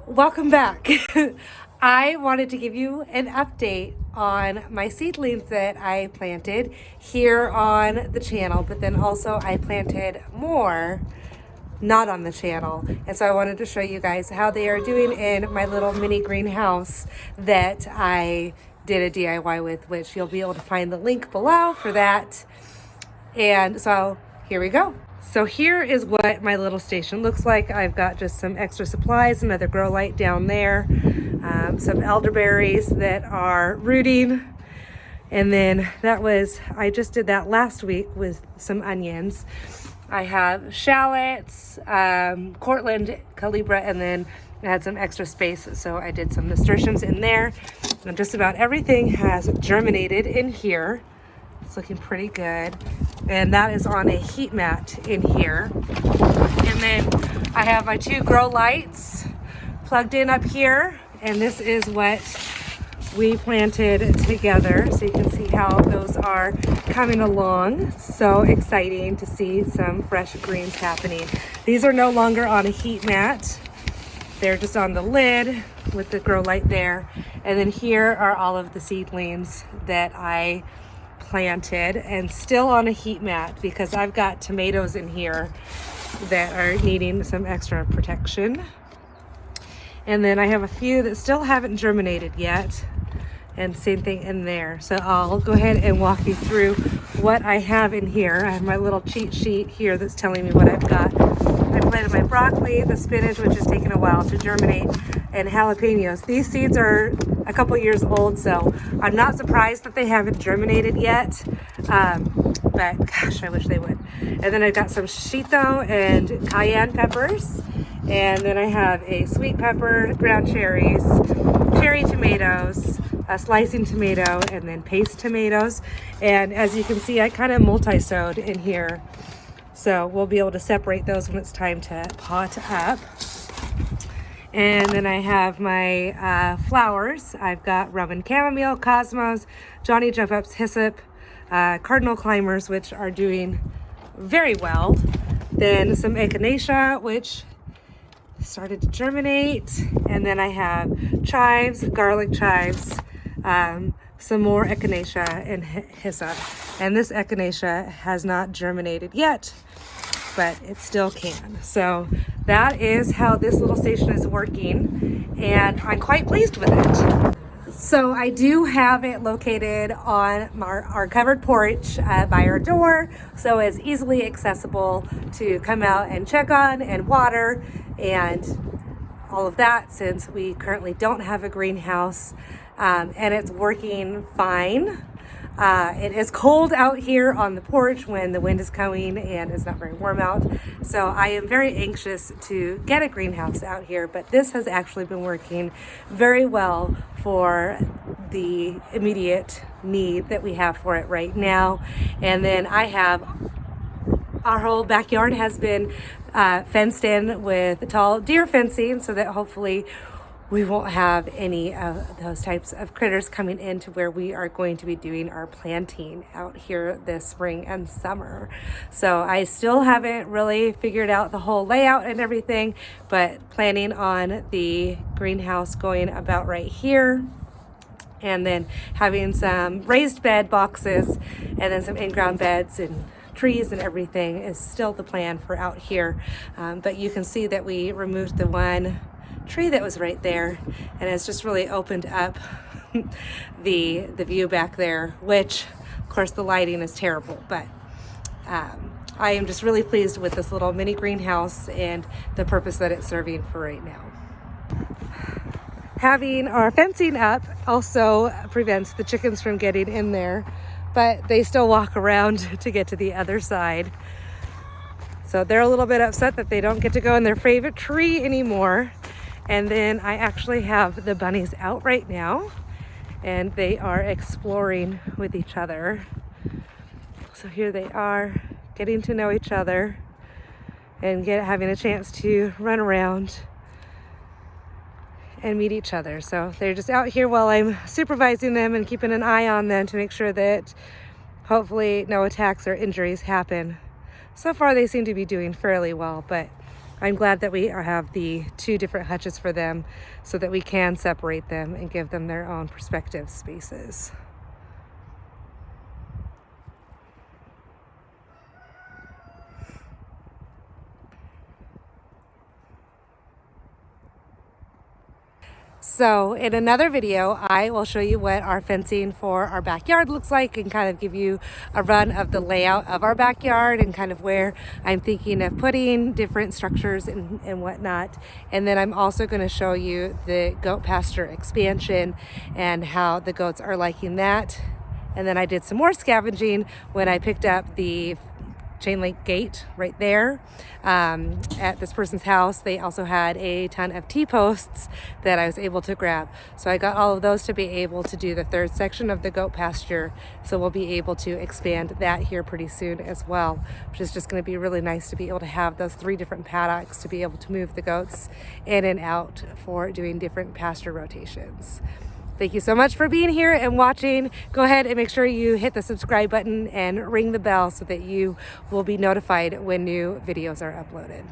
Welcome back. I wanted to give you an update on my seedlings that I planted here on the channel, but then also I planted more not on the channel. And so I wanted to show you guys how they are doing in my little mini greenhouse that I did a DIY with, which you'll be able to find the link below for that. And so here we go. So here is what my little station looks like. I've got just some extra supplies, another grow light down there, some elderberries that are rooting. And then I just did that last week with some onions. I have shallots, Cortland, calibra, and then I had some extra space, so I did some nasturtiums in there. And just about everything has germinated in here. It's looking pretty good. And that is on a heat mat in here. And then I have my 2 grow lights plugged in up here. And this is what we planted together. So you can see how those are coming along. So exciting to see some fresh greens happening. These are no longer on a heat mat. They're just on the lid with the grow light there. And then here are all of the seedlings that I planted and still on a heat mat because I've got tomatoes in here that are needing some extra protection. And then I have a few that still haven't germinated yet, and same thing in there. So I'll go ahead and walk you through what I have in here. I have my little cheat sheet here that's telling me what I've got. I planted my broccoli, the spinach, which has taken a while to germinate, and jalapenos. These seeds are a couple years old, so I'm not surprised that they haven't germinated yet, but gosh, I wish they would. And then I've got some shito and cayenne peppers, and then I have a sweet pepper, ground cherries, cherry tomatoes, a slicing tomato, and then paste tomatoes. And as you can see, I kind of multi-sowed in here, so we'll be able to separate those when it's time to pot up. And then I have my flowers. I've got Roman chamomile, cosmos, Johnny jump ups, hyssop, cardinal climbers, which are doing very well. Then some echinacea, which started to germinate. And then I have chives, garlic chives, some more echinacea and hyssop. And this echinacea has not germinated yet, but it still can. So that is how this little station is working, and I'm quite pleased with it. So I do have it located on our covered porch by our door, so it's easily accessible to come out and check on and water and all of that, since we currently don't have a greenhouse, and it's working fine. It is cold out here on the porch when the wind is coming and it's not very warm out. So I am very anxious to get a greenhouse out here, but this has actually been working very well for the immediate need that we have for it right now. And then our whole backyard has been fenced in with tall deer fencing so that hopefully we won't have any of those types of critters coming into where we are going to be doing our planting out here this spring and summer. So I still haven't really figured out the whole layout and everything, but planning on the greenhouse going about right here, and then having some raised bed boxes and then some in-ground beds and trees and everything is still the plan for out here. But you can see that we removed the one tree that was right there, and it's just really opened up the view back there, which of course the lighting is terrible, but I am just really pleased with this little mini greenhouse and the purpose that it's serving for right now. Having our fencing up also prevents the chickens from getting in there, but they still walk around to get to the other side. So they're a little bit upset that they don't get to go in their favorite tree anymore. And then I actually have the bunnies out right now, and they are exploring with each other. So here they are, getting to know each other and having a chance to run around and meet each other. So they're just out here while I'm supervising them and keeping an eye on them to make sure that hopefully no attacks or injuries happen. So far they seem to be doing fairly well, but I'm glad that we have the 2 different hutches for them so that we can separate them and give them their own perspective spaces. So in another video, I will show you what our fencing for our backyard looks like and kind of give you a run of the layout of our backyard and kind of where I'm thinking of putting different structures and whatnot. And then I'm also going to show you the goat pasture expansion and how the goats are liking that. And then I did some more scavenging when I picked up the chain link gate right there at this person's house. They also had a ton of T-posts that I was able to grab. So I got all of those to be able to do the 3rd section of the goat pasture. So we'll be able to expand that here pretty soon as well, which is just going to be really nice to be able to have those 3 different paddocks to be able to move the goats in and out for doing different pasture rotations. Thank you so much for being here and watching. Go ahead and make sure you hit the subscribe button and ring the bell so that you will be notified when new videos are uploaded.